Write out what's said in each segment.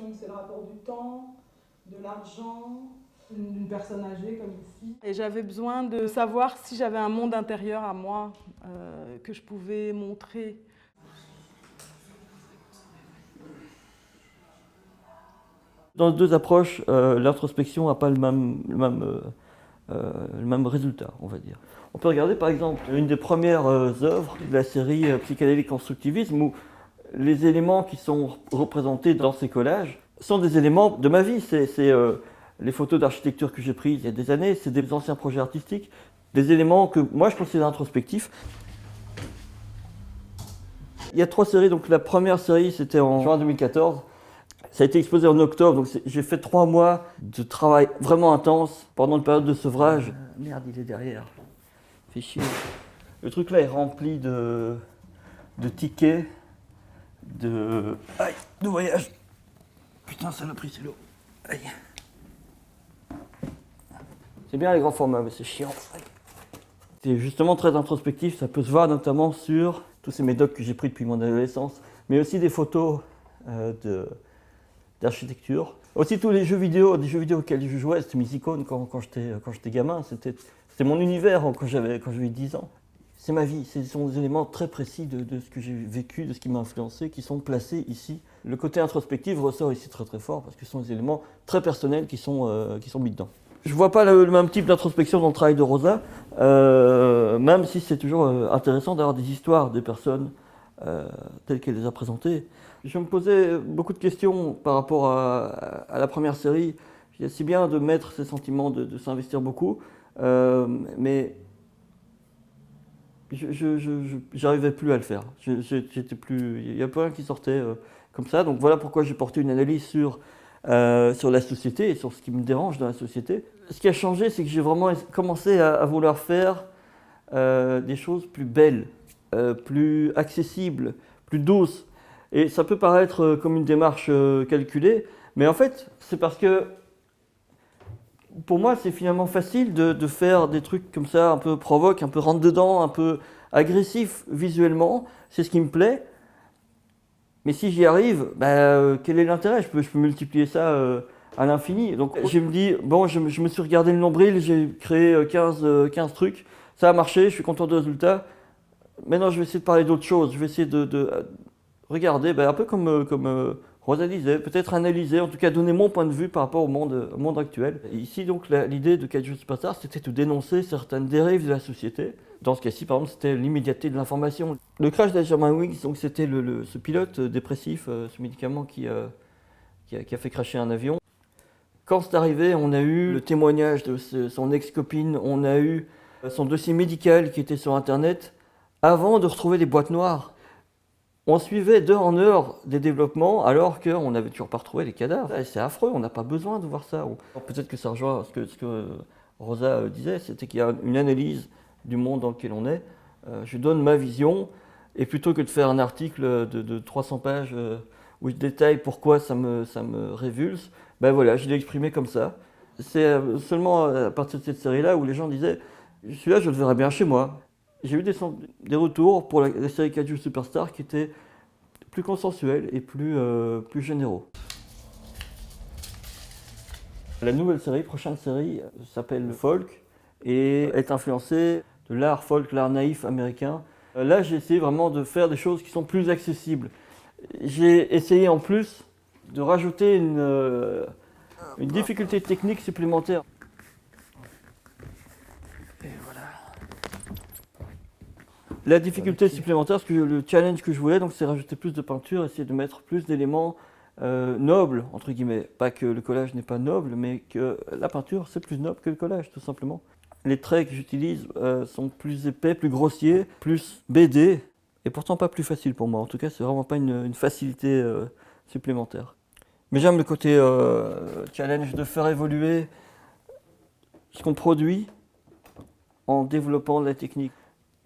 émotions, c'est le rapport du temps, de l'argent, d'une personne âgée comme ici. Et j'avais besoin de savoir si j'avais un monde intérieur à moi que je pouvais montrer. Dans les deux approches, l'introspection n'a pas le même résultat, on va dire. On peut regarder par exemple une des premières œuvres de la série Psychédélique Constructivisme où les éléments qui sont représentés dans ces collages sont des éléments de ma vie. C'est les photos d'architecture que j'ai prises il y a des années, c'est des anciens projets artistiques, des éléments que moi je considère introspectifs. Il y a 3 séries, donc la première série c'était en juin 2014. Ça a été exposé en octobre, donc j'ai fait 3 mois de travail vraiment intense pendant une période de sevrage. Merde, il est derrière. Fait chier. Le truc là est rempli de tickets, de voyage. Putain, saloperie, c'est lourd. Aïe. C'est bien les grands formats, mais c'est chiant. C'est justement très introspectif, ça peut se voir notamment sur tous ces médocs que j'ai pris depuis mon adolescence, mais aussi des photos d'architecture. Aussi tous les jeux vidéo auxquels je jouais, c'était mes icônes quand j'étais gamin, c'était mon univers quand j'avais 10 ans. C'est ma vie, ce sont des éléments très précis de ce que j'ai vécu, de ce qui m'a influencé, qui sont placés ici. Le côté introspectif ressort ici très très fort parce que ce sont des éléments très personnels qui sont mis dedans. Je ne vois pas le même type d'introspection dans le travail de Rosa, même si c'est toujours intéressant d'avoir des histoires des personnes telles qu'elle les a présentées. Je me posais beaucoup de questions par rapport à la première série. C'est bien de mettre ces sentiments, de s'investir beaucoup, mais j'arrivais plus à le faire. Il n'y a pas rien qui sortait comme ça. Donc voilà pourquoi j'ai porté une analyse sur la société et sur ce qui me dérange dans la société. Ce qui a changé, c'est que j'ai vraiment commencé à vouloir faire des choses plus belles, plus accessibles, plus douces. Et ça peut paraître comme une démarche calculée, mais en fait, c'est parce que pour moi, c'est finalement facile de faire des trucs comme ça, un peu provoque, un peu rentre-dedans, un peu agressif visuellement. C'est ce qui me plaît. Mais si j'y arrive, quel est l'intérêt? Je peux multiplier ça à l'infini. Donc je me dis, bon, je me suis regardé le nombril, j'ai créé 15 trucs. Ça a marché, je suis content du résultat. Maintenant, je vais essayer de parler d'autre chose. Je vais essayer de regarder, un peu comme Rosa disait, peut-être analyser, en tout cas donner mon point de vue par rapport au monde actuel. Et ici, donc, l'idée de Kaiju Superstar, c'était de dénoncer certaines dérives de la société. Dans ce cas-ci, par exemple, c'était l'immédiateté de l'information. Le crash d'Germanwings, donc c'était ce pilote dépressif, ce médicament qui a fait crasher un avion. Quand c'est arrivé, on a eu le témoignage de son ex-copine, on a eu son dossier médical qui était sur Internet, avant de retrouver les boîtes noires. On suivait d'heure en heure des développements alors qu'on n'avait toujours pas retrouvé les cadavres. C'est affreux, on n'a pas besoin de voir ça. Peut-être que ça rejoint ce que Rosa disait, c'était qu'il y a une analyse du monde dans lequel on est. Je donne ma vision, et plutôt que de faire un article de 300 pages où je détaille pourquoi ça me révulse, voilà, je l'ai exprimé comme ça. C'est seulement à partir de cette série-là où les gens disaient « celui-là, je le verrais bien chez moi ». J'ai eu des retours pour la série Kaiju Superstar qui étaient plus consensuels et plus généraux. La nouvelle série, prochaine série, s'appelle Folk et est influencée de l'art folk, l'art naïf américain. Là, j'ai essayé vraiment de faire des choses qui sont plus accessibles. J'ai essayé en plus de rajouter une difficulté technique supplémentaire. Et voilà. La difficulté supplémentaire, le challenge que je voulais, c'est rajouter plus de peinture, essayer de mettre plus d'éléments nobles, entre guillemets. Pas que le collage n'est pas noble, mais que la peinture, c'est plus noble que le collage, tout simplement. Les traits que j'utilise sont plus épais, plus grossiers, plus BD, et pourtant pas plus faciles pour moi. En tout cas, c'est vraiment pas une facilité supplémentaire. Mais j'aime le côté challenge de faire évoluer ce qu'on produit en développant la technique.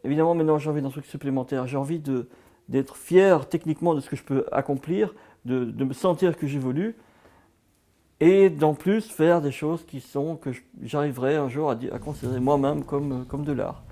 Évidemment, maintenant j'ai envie d'un truc supplémentaire. J'ai envie d'être fier techniquement de ce que je peux accomplir, de me sentir que j'évolue, et d'en plus faire des choses que j'arriverai un jour à considérer moi-même comme de l'art.